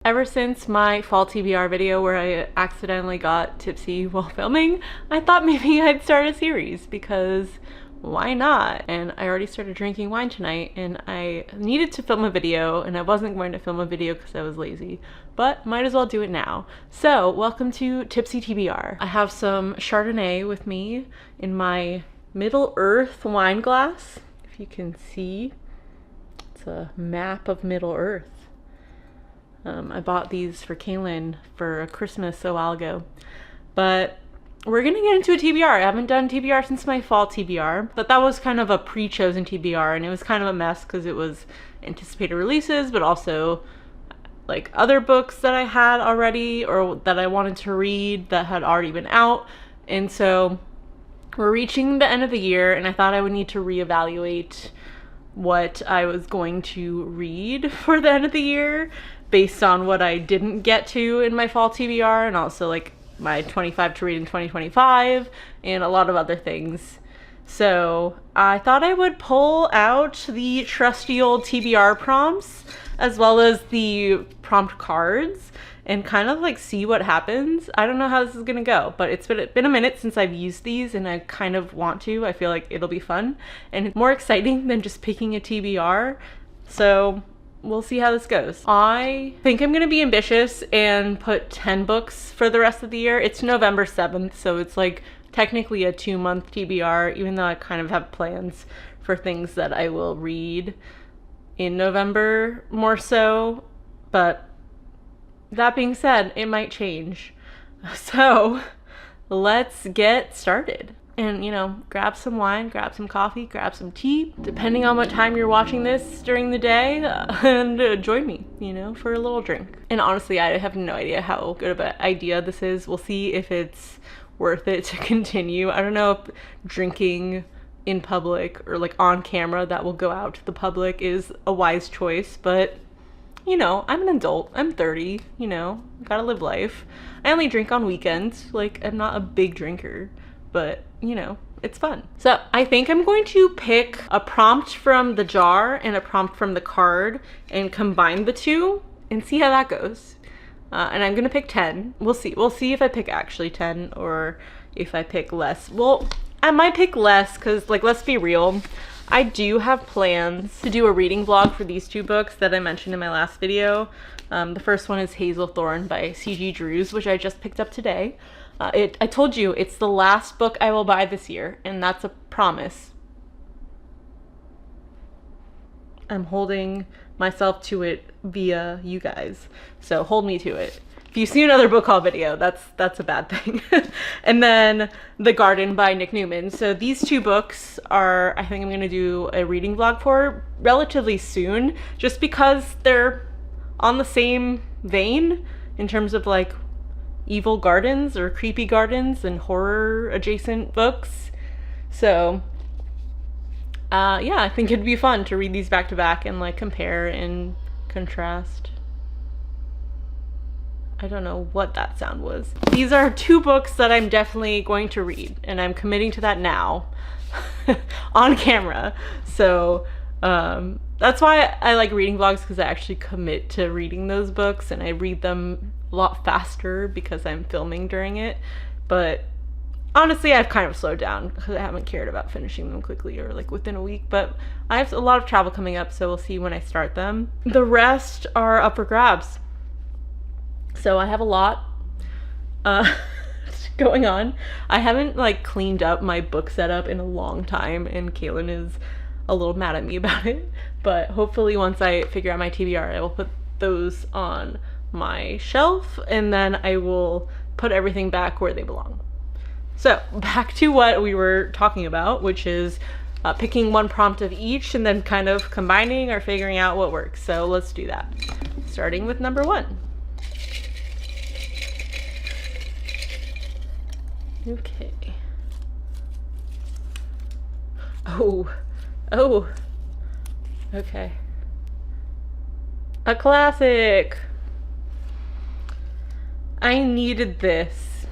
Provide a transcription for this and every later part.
Ever since my fall TBR video where I accidentally got tipsy while filming, I thought maybe I'd start a series because why not? And I already started drinking wine tonight and I needed to film a video and I wasn't going to film a video because I was lazy, but might as well do it now. So welcome to Tipsy TBR. I have some Chardonnay with me in my Middle Earth wine glass. If you can see, it's a map of Middle Earth. I bought these for Kaylin for Christmas a while ago, but we're gonna get into a TBR. I haven't done TBR since my fall TBR, but that was kind of a pre-chosen TBR and it was kind of a mess because it was anticipated releases, but also like other books that I had already or that I wanted to read that had already been out. And so we're reaching the end of the year and I thought I would need to reevaluate what I was going to read for the end of the year based on what I didn't get to in my fall TBR and also like my 25 to read in 2025 and a lot of other things. So I thought I would pull out the trusty old TBR prompts as well as the prompt cards and kind of like see what happens. I don't know how this is gonna go, but it's been a minute since I've used these and I kind of want to. I feel like it'll be fun and it's more exciting than just picking a TBR. So we'll see how this goes. I think I'm gonna be ambitious and put 10 books for the rest of the year. It's November 7th, so it's like technically a 2-month TBR, even though I kind of have plans for things that I will read in November more so. But that being said, it might change. So let's get started. And, you know, grab some wine, grab some coffee, grab some tea, depending on what time you're watching this during the day, and join me, you know, for a little drink. And honestly, I have no idea how good of an idea this is. We'll see if it's worth it to continue. I don't know if drinking in public or like on camera that will go out to the public is a wise choice, but you know, I'm an adult, I'm 30, you know, gotta live life. I only drink on weekends, like I'm not a big drinker, but you know, it's fun. So I think I'm going to pick a prompt from the jar and a prompt from the card and combine the two and see how that goes. And I'm gonna pick 10. We'll see. We'll see if I pick actually 10 or if I pick less. Well, I might pick less because, like, let's be real. I do have plans to do a reading vlog for these two books that I mentioned in my last video. The first one is Hazelthorn by C.G. Drews, which I just picked up today. I told you, it's the last book I will buy this year, and that's a promise. I'm holding myself to it via you guys, so hold me to it. If you see another book haul video, that's a bad thing. And then The Garden by Nick Newman. So these two books are, I think I'm gonna do a reading vlog for relatively soon, just because they're on the same vein in terms of like evil gardens or creepy gardens and horror adjacent books. So yeah, I think it'd be fun to read these back to back and like compare and contrast. I don't know what that sound was. These are two books that I'm definitely going to read and I'm committing to that now on camera. So that's why I like reading vlogs, because I actually commit to reading those books and I read them a lot faster because I'm filming during it. But honestly, I've kind of slowed down because I haven't cared about finishing them quickly or like within a week, but I have a lot of travel coming up, so we'll see when I start them. The rest are up for grabs. So I have a lot going on. I haven't like cleaned up my book setup in a long time and Kaylin is a little mad at me about it, but hopefully once I figure out my TBR, I will put those on my shelf and then I will put everything back where they belong. So back to what we were talking about, which is picking one prompt of each and then kind of combining or figuring out what works. So let's do that. Starting with number 1. Okay. Oh, okay. A classic. I needed this.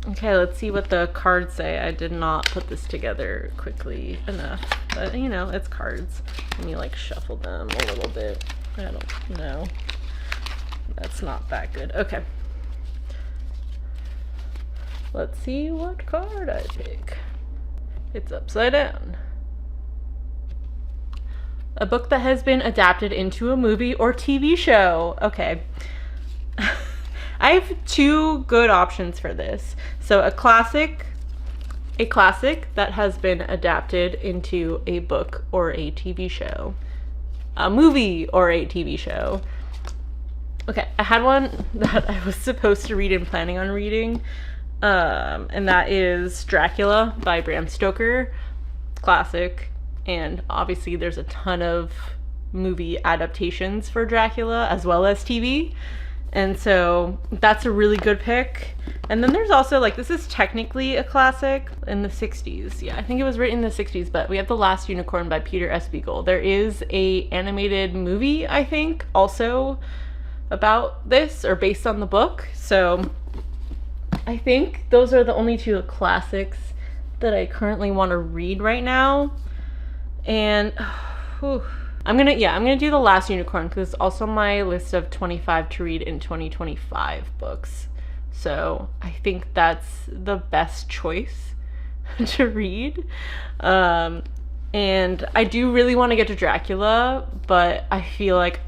Okay, let's see what the cards say. I did not put this together quickly enough, but you know, it's cards. Let me like shuffle them a little bit. I don't know. That's not that good. Okay. Let's see what card I pick. It's upside down. A book that has been adapted into a movie or TV show. Okay. I have two good options for this. So a classic that has been adapted into a book or a TV show. A movie or a TV show. Okay, I had one that I was supposed to read and planning on reading. And that is Dracula by Bram Stoker. Classic. And obviously there's a ton of movie adaptations for Dracula as well as TV. And so that's a really good pick. And then there's also, like, this is technically a classic in the 60s. Yeah, I think it was written in the 60s, but we have The Last Unicorn by Peter S. Beagle. There is a animated movie, I think, also about this or based on the book. So I think those are the only two classics that I currently want to read right now. And I'm gonna do The Last Unicorn because it's also my list of 25 to read in 2025 books. So I think that's the best choice to read. And I do really want to get to Dracula, but I feel like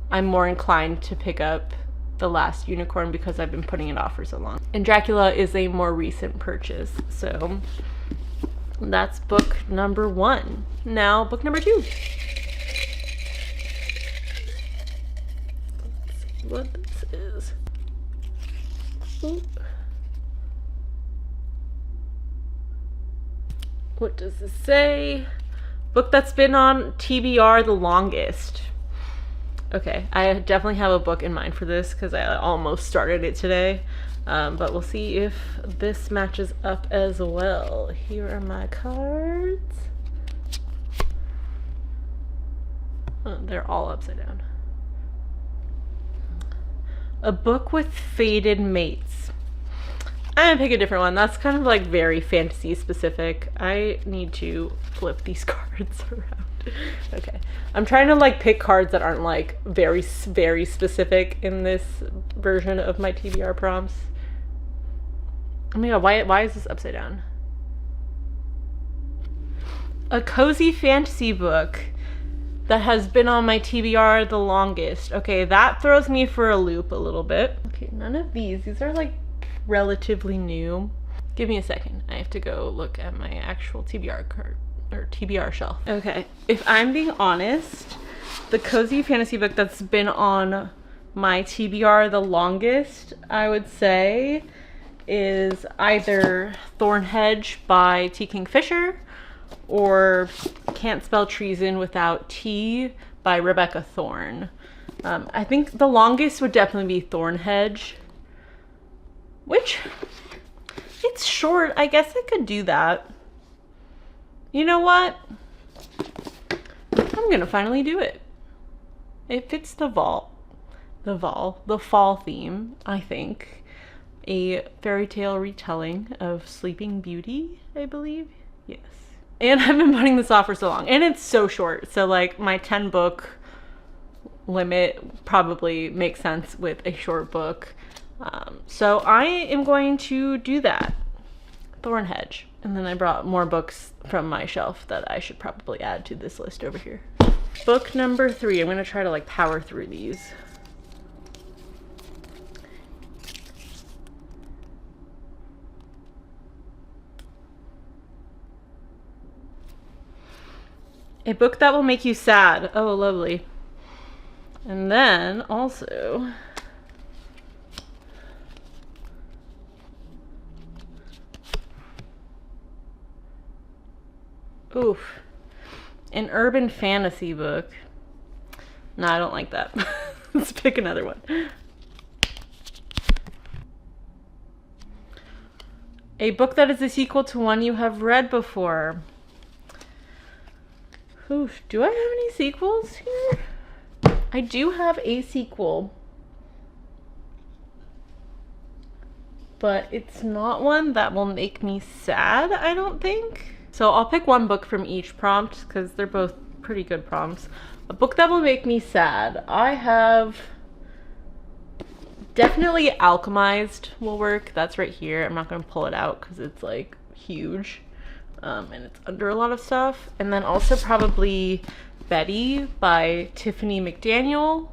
I'm more inclined to pick up The Last Unicorn because I've been putting it off for so long. And Dracula is a more recent purchase. So that's book number 1. Now book number 2. Let's see what this is. Ooh. What does this say? Book that's been on TBR the longest. Okay, I definitely have a book in mind for this because I almost started it today. But we'll see if this matches up as well. Here are my cards. Oh, they're all upside down. A book with fated mates. I'm gonna pick a different one. That's kind of like very fantasy specific. I need to flip these cards around. Okay. I'm trying to like pick cards that aren't like very, very specific in this version of my TBR prompts. Oh my god, why is this upside down? A cozy fantasy book that has been on my TBR the longest. Okay, that throws me for a loop a little bit. Okay, none of these. These are like relatively new. Give me a second. I have to go look at my actual TBR card or TBR shelf. Okay, if I'm being honest, the cozy fantasy book that's been on my TBR the longest, I would say, is either Thornhedge by T. Kingfisher or Can't Spell Treason Without T by Rebecca Thorne. I think the longest would definitely be Thornhedge, which it's short. I guess I could do that. You know what? I'm gonna finally do it. It fits the fall theme, I think. A fairy tale retelling of Sleeping Beauty, I believe. Yes. And I've been putting this off for so long, and it's so short. So like my 10 book limit probably makes sense with a short book. So I am going to do that. Thornhedge. And then I brought more books from my shelf that I should probably add to this list over here. Book number 3. I'm going to try to like power through these. A book that will make you sad. Oh, lovely. And then also oof. An urban fantasy book. No, I don't like that. Let's pick another one. A book that is a sequel to one you have read before. Oof, do I have any sequels here? I do have a sequel. But it's not one that will make me sad, I don't think. So I'll pick one book from each prompt because they're both pretty good prompts. A book that will make me sad. I have Definitely Alchemized will work. That's right here. I'm not going to pull it out because it's like huge. And it's under a lot of stuff. And then also probably Betty by Tiffany McDaniel.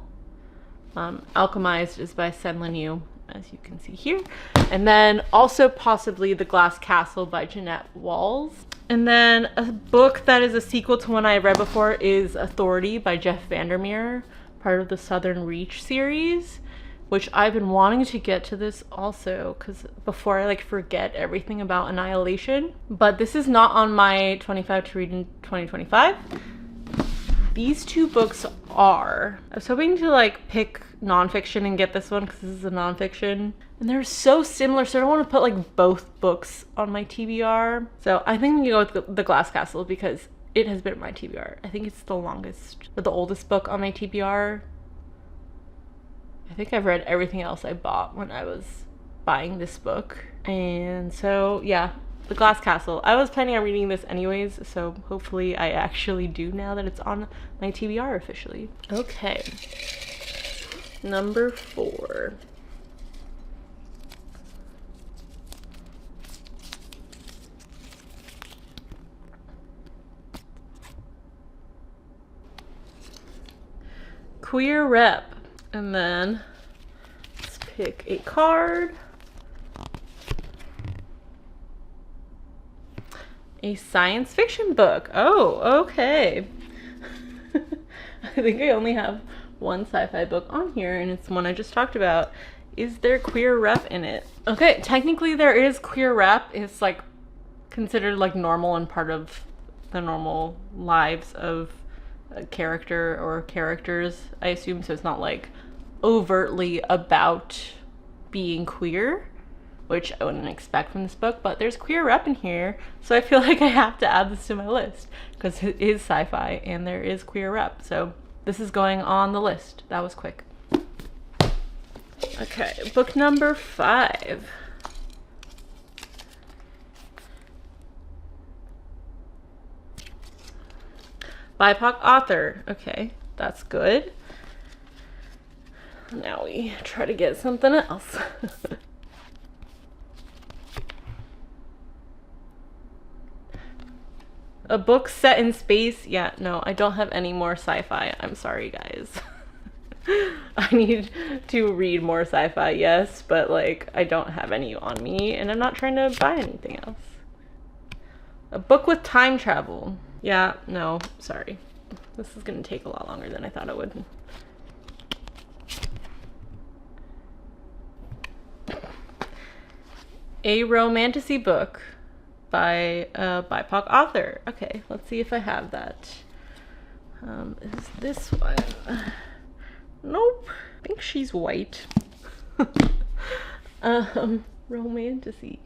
Alchemized is by Sen Yu, as you can see here. And then also possibly The Glass Castle by Jeanette Walls. And then a book that is a sequel to one I read before is Authority by Jeff Vandermeer, part of the Southern Reach series, which I've been wanting to get to this also because before I like forget everything about Annihilation. But this is not on my 25 to read in 2025. These two books are. I was hoping to like pick nonfiction and get this one because this is a nonfiction. And they're so similar, so I don't want to put like both books on my TBR. So I think I'm gonna go with The Glass Castle because it has been on my TBR. I think it's the longest, or the oldest book on my TBR. I think I've read everything else I bought when I was buying this book. And so yeah, The Glass Castle. I was planning on reading this anyways, so hopefully I actually do now that it's on my TBR officially. Okay. Number 4. Queer Rep. And then let's pick a card. A science fiction book. Oh, okay. I think I only have one sci-fi book on here, and it's one I just talked about. Is there queer rep in it? Okay, technically there is queer rep. It's like considered like normal and part of the normal lives of a character or characters, I assume. So it's not like overtly about being queer, which I wouldn't expect from this book, but there's queer rep in here, so I feel like I have to add this to my list because it is sci-fi and there is queer rep, so this is going on the list. That was quick. Okay, book number 5. BIPOC author. Okay, that's good. Now we try to get something else. A book set in space? Yeah, no, I don't have any more sci-fi. I'm sorry, guys. I need to read more sci-fi, yes, but like I don't have any on me and I'm not trying to buy anything else. A book with time travel. Yeah, no, sorry. This is gonna take a lot longer than I thought it would. A romantasy book by a BIPOC author. Okay, let's see if I have that. Is this one? Nope. I think she's white. Romantasy.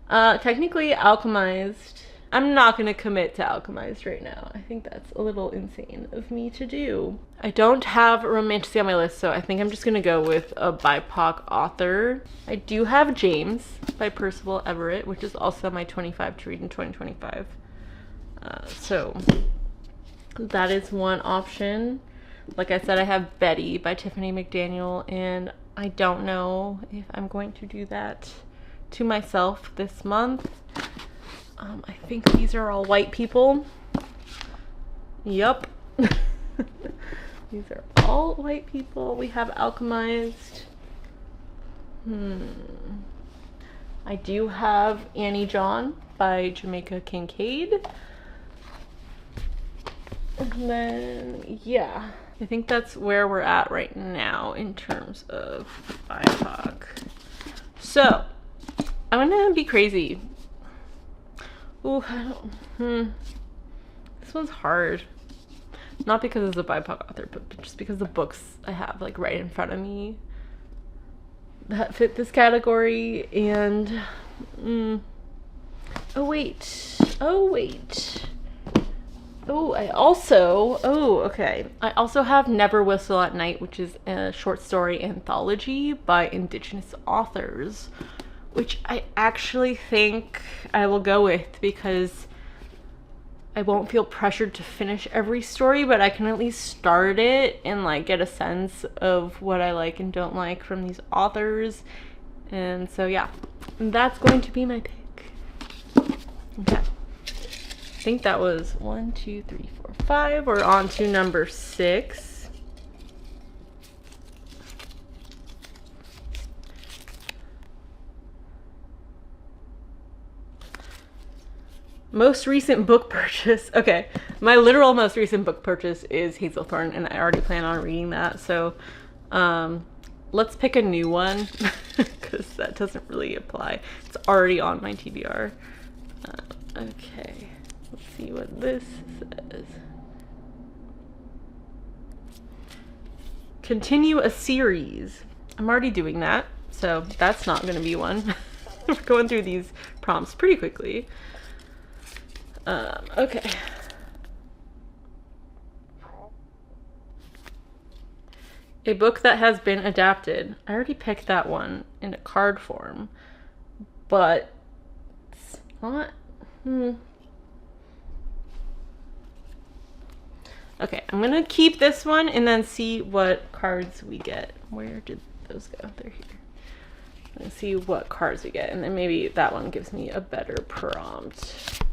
Technically Alchemized. I'm not gonna commit to Alchemized right now. I think that's a little insane of me to do. I don't have romantasy on my list, so I think I'm just gonna go with a BIPOC author. I do have James by Percival Everett, which is also my 25 to read in 2025. So that is one option. Like I said, I have Betty by Tiffany McDaniel, and I don't know if I'm going to do that to myself this month. I think these are all white people. Yup. These are all white people. We have Alchemized. I do have Annie John by Jamaica Kincaid. And then, yeah. I think that's where we're at right now in terms of BIPOC. So, I'm gonna be crazy. Ooh, I don't, This one's hard. Not because it's a BIPOC author, but just because the books I have like right in front of me that fit this category. And oh wait. I also have Never Whistle at Night, which is a short story anthology by Indigenous authors, which I actually think I will go with because I won't feel pressured to finish every story, but I can at least start it and like get a sense of what I like and don't like from these authors. And so yeah, that's going to be my pick. Okay. I think that was 1, 2, 3, 4, 5. We're on to number 6. Most recent book purchase. Okay, my literal most recent book purchase is Hazelthorne, and I already plan on reading that. So let's pick a new one because that doesn't really apply. It's already on my TBR. Okay, let's see what this says. Continue a series. I'm already doing that, so that's not going to be one. We're going through these prompts pretty quickly. Okay. A book that has been adapted. I already picked that one in a card form, but it's not. Okay, I'm gonna keep this one and then see what cards we get. Where did those go? They're here. Let's see what cards we get, and then maybe that one gives me a better prompt.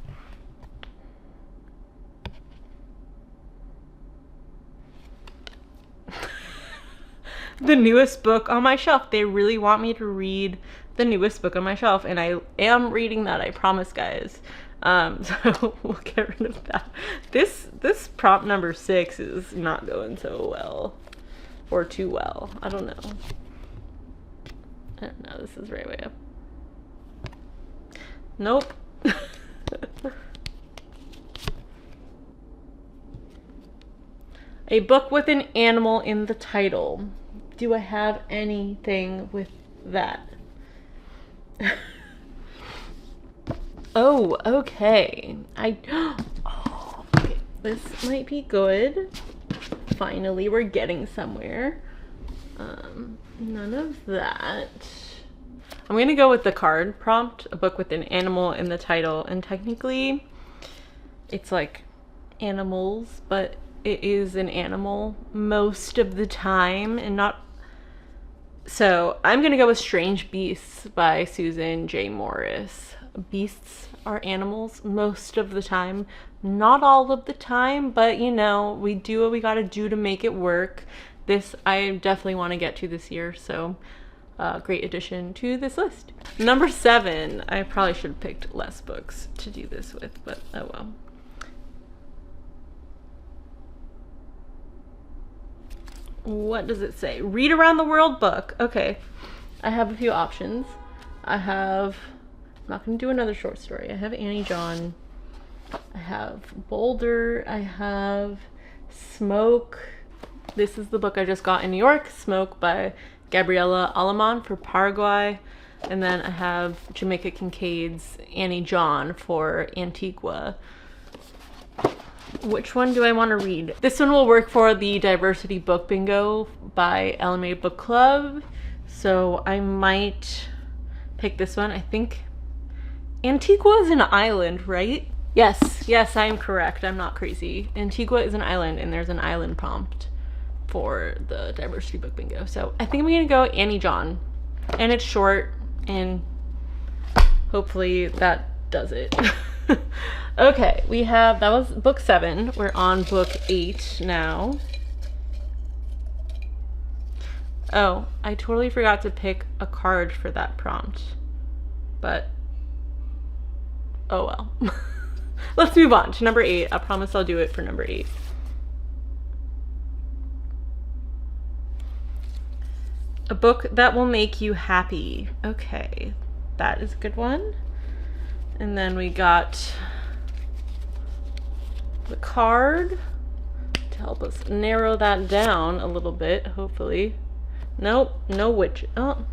The newest book on my shelf. They really want me to read the newest book on my shelf, and I am reading that, I promise, guys. So we'll get rid of that. This prompt number 6 is not going so well, or too well. I don't know. I don't know. This is right way up. Nope. A book with an animal in the title. Do I have anything with that? Oh, okay. Oh, okay. This might be good. Finally, we're getting somewhere. None of that. I'm gonna go with the card prompt, a book with an animal in the title, and technically it's like animals, but it is an animal most of the time, and not. So I'm gonna go with Strange Beasts by Susan J. Morris. Beasts are animals most of the time, not all of the time, but you know, we do what we gotta do to make it work. This I definitely want to get to this year, so great addition to this list. Number 7. I probably should have picked less books to do this with, but oh well. What does it say? Read around the world book. Okay, I have a few options. I'm not going to do another short story. I have Annie John. I have Boulder. I have Smoke. This is the book I just got in New York, Smoke by Gabriela Alemán for Paraguay. And then I have Jamaica Kincaid's Annie John for Antigua. Which one do I want to read? This one will work for the Diversity Book Bingo by LMA Book Club. So I might pick this one. I think Antigua is an island, right? Yes, I am correct. I'm not crazy. Antigua is an island, and there's an island prompt for the Diversity Book Bingo. So I think I'm gonna go Annie John. And it's short, and hopefully that does it. Okay, that was book 7. We're on book 8 now. Oh, I totally forgot to pick a card for that prompt. But, oh well. Let's move on to number 8. I promise I'll do it for number 8. A book that will make you happy. Okay, that is a good one. And then we got the card to help us narrow that down a little bit, hopefully. Nope, no witch. Oh,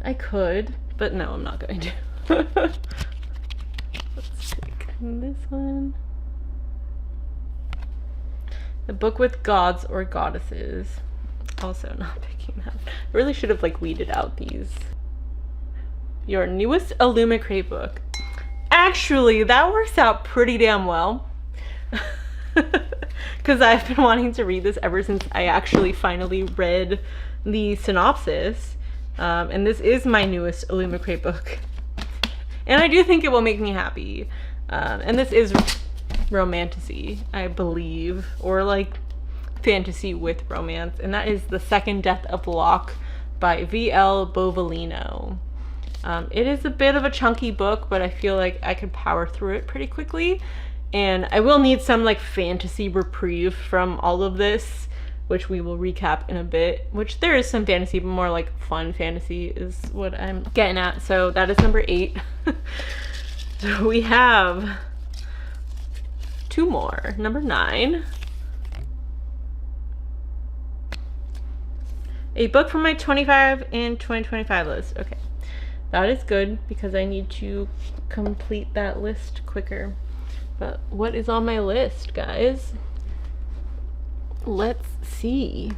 I could, but no, I'm not going to. Let's take this one. The book with gods or goddesses. Also not picking that. I really should have like weeded out these. Your newest Illumicrate book. actually, that works out pretty damn well. Because I've been wanting to read this ever since I actually finally read the synopsis. And this is my newest Illumicrate book. And I do think it will make me happy. And this is romantasy, I believe. Or like fantasy with romance. And that is The Second Death of Locke by V.L. Bovalino. It is a bit of a chunky book, but I feel like I could power through it pretty quickly. And I will need some like fantasy reprieve from all of this, which we will recap in a bit, which there is some fantasy, but more like fun fantasy is what I'm getting at. So that is number 8. So we have 2 more. Number 9. A book from my 25 and 2025 list. Okay. That is good because I need to complete that list quicker. But what is on my list, guys? Let's see.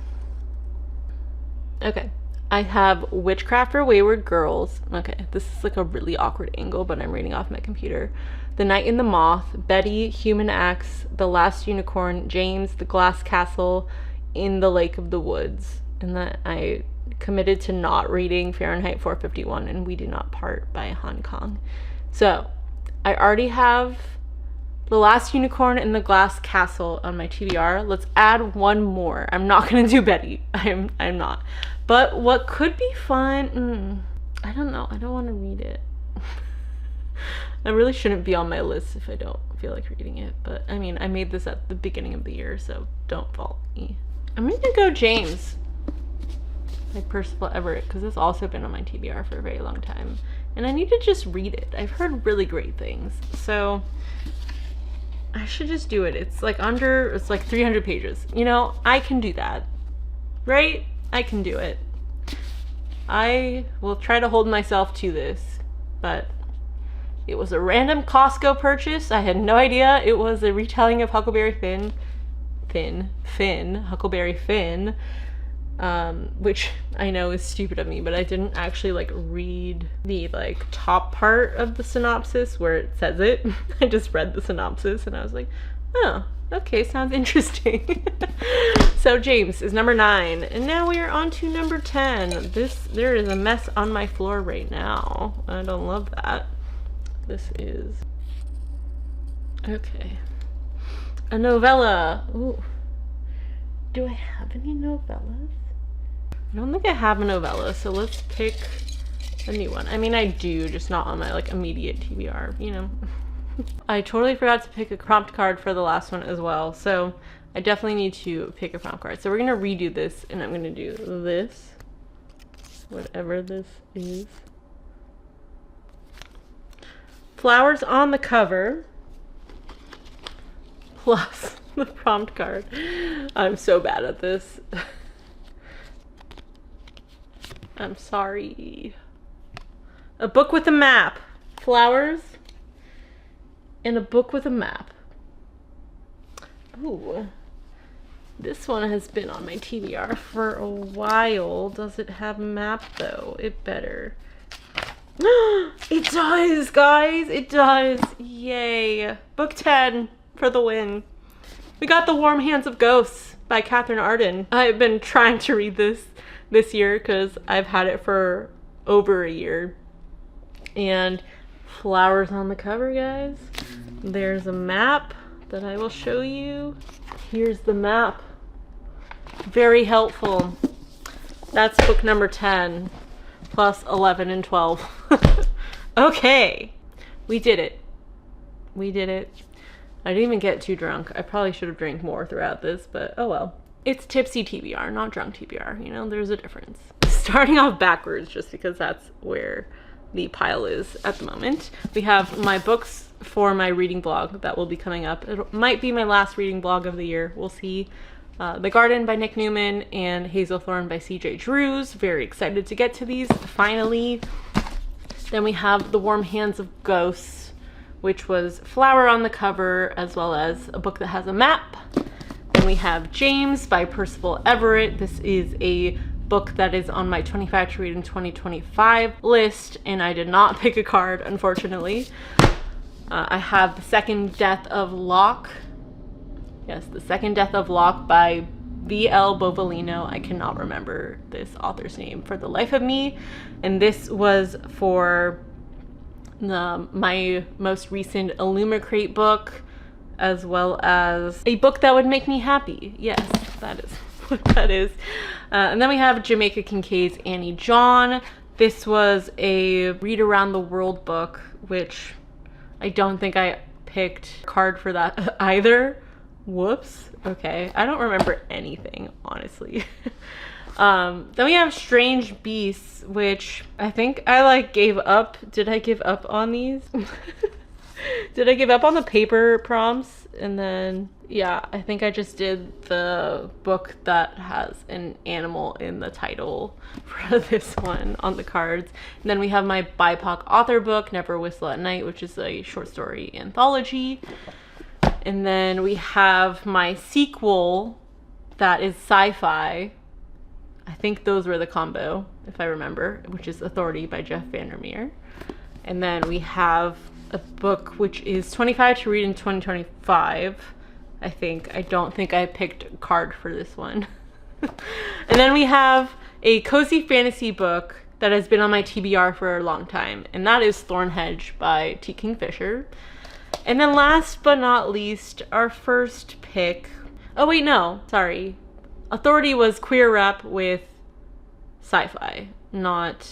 Okay. I have Witchcraft for Wayward Girls. Okay, this is like a really awkward angle, but I'm reading off my computer. The Night and the Moth, Betty, Human Axe, The Last Unicorn, James, The Glass Castle, In the Lake of the Woods. And that I committed to not reading Fahrenheit 451 and We Do Not Part by Hong Kong. So I already have The Last Unicorn and The Glass Castle on my TBR. Let's add one more. I'm not gonna do Betty. I'm not. But what could be fun, I don't know. I don't want to read it. I really shouldn't be on my list if I don't feel like reading it. But I mean, I made this at the beginning of the year, so don't fault me. I'm gonna go James by Percival Everett, because it's also been on my TBR for a very long time. And I need to just read it. I've heard really great things. So I should just do it. It's like 300 pages. You know, I can do that. Right? I can do it. I will try to hold myself to this. But it was a random Costco purchase. I had no idea it was a retelling of Huckleberry Huckleberry Finn. Which I know is stupid of me, but I didn't actually like read the like top part of the synopsis where it says it. I just read the synopsis and I was like, oh, okay, sounds interesting. So James is number 9, and now we are on to number 10. There is a mess on my floor right now. I don't love that. This is okay. A novella. Ooh. Do I have any novellas? I don't think I have a novella, so let's pick a new one. I mean, I do, just not on my like immediate TBR, you know. I totally forgot to pick a prompt card for the last one as well, so I definitely need to pick a prompt card. So we're gonna redo this, and I'm gonna do this, whatever this is. Flowers on the cover, plus the prompt card. I'm so bad at this. I'm sorry. A book with a map. Flowers and a book with a map. Ooh. This one has been on my TBR for a while. Does it have a map though? It better. It does, guys. It does. Yay. Book 10 for the win. We got The Warm Hands of Ghosts by Catherine Arden. I've been trying to read this year because I've had it for over a year. And flowers on the cover, guys. There's a map that I will show you. Here's the map. Very helpful. That's book number 10 plus 11 and 12. Okay, we did it. We did it. I didn't even get too drunk. I probably should have drank more throughout this, but oh well. It's tipsy TBR, not drunk TBR. You know, there's a difference. Starting off backwards just because that's where the pile is at the moment. We have my books for my reading blog that will be coming up. It might be my last reading blog of the year. We'll see. The Garden by Nick Newman and Hazelthorn by C.J. Drews. Very excited to get to these, finally. Then we have The Warm Hands of Ghosts, which was flower on the cover, as well as a book that has a map. Then we have James by Percival Everett. This is a book that is on my 25 to read in 2025 list, and I did not pick a card, unfortunately. I have The Second Death of Locke. Yes, The Second Death of Locke by V.L. Bovalino. I cannot remember this author's name for the life of me. And this was for my most recent Illumicrate book, as well as a book that would make me happy. Yes, that is what that is. And then we have Jamaica Kincaid's Annie John. This was a read around the world book, which I don't think I picked a card for that either. Whoops. Okay, I don't remember anything, honestly. Then we have Strange Beasts, which I think I like gave up. Did I give up on these? Did I give up on the paper prompts? And then, yeah, I think I just did the book that has an animal in the title for this one on the cards. And then we have my BIPOC author book, Never Whistle at Night, which is a short story anthology. And then we have my sequel that is sci-fi. I think those were the combo, if I remember, which is Authority by Jeff Vandermeer. And then we have a book which is 25 to read in 2025, I think. I don't think I picked a card for this one. And then we have a cozy fantasy book that has been on my TBR for a long time, and that is Thornhedge by T. Kingfisher. And then last but not least, our first pick. Oh wait, no, sorry. Authority was queer rep with sci-fi, not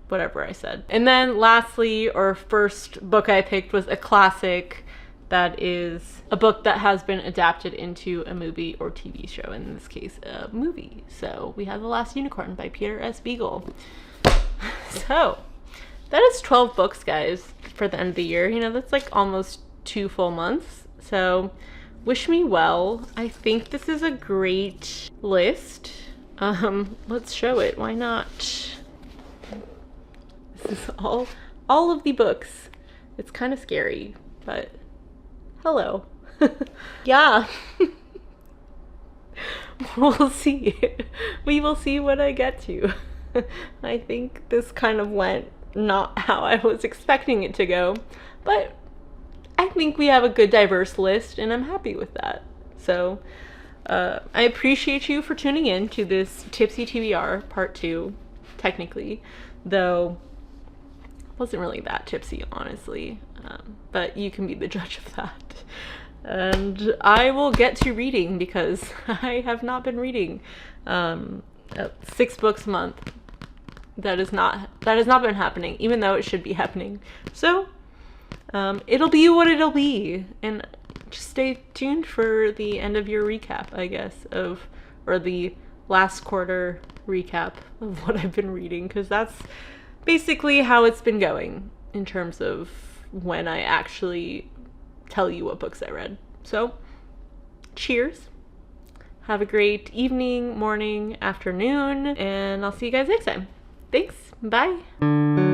whatever I said. And then lastly, our first book I picked was a classic that is a book that has been adapted into a movie or TV show, in this case, a movie. So we have The Last Unicorn by Peter S. Beagle. So that is 12 books, guys, for the end of the year. You know, that's like almost 2 full months. So wish me well. I think this is a great list. Let's show it. Why not? This is all of the books. It's kind of scary, but hello. Yeah. We'll see. We will see what I get to. I think this kind of went not how I was expecting it to go, but I think we have a good diverse list and I'm happy with that. So I appreciate you for tuning in to this Tipsy TBR part 2, technically, though wasn't really that tipsy, honestly, but you can be the judge of that. And I will get to reading because I have not been reading 6 books a month. That has not been happening, even though it should be happening. So it'll be what it'll be, and just stay tuned for the end of year recap, I guess, or the last quarter recap of what I've been reading, because that's basically how it's been going in terms of when I actually tell you what books I read. So cheers. Have a great evening, morning, afternoon, and I'll see you guys next time. Thanks. Bye.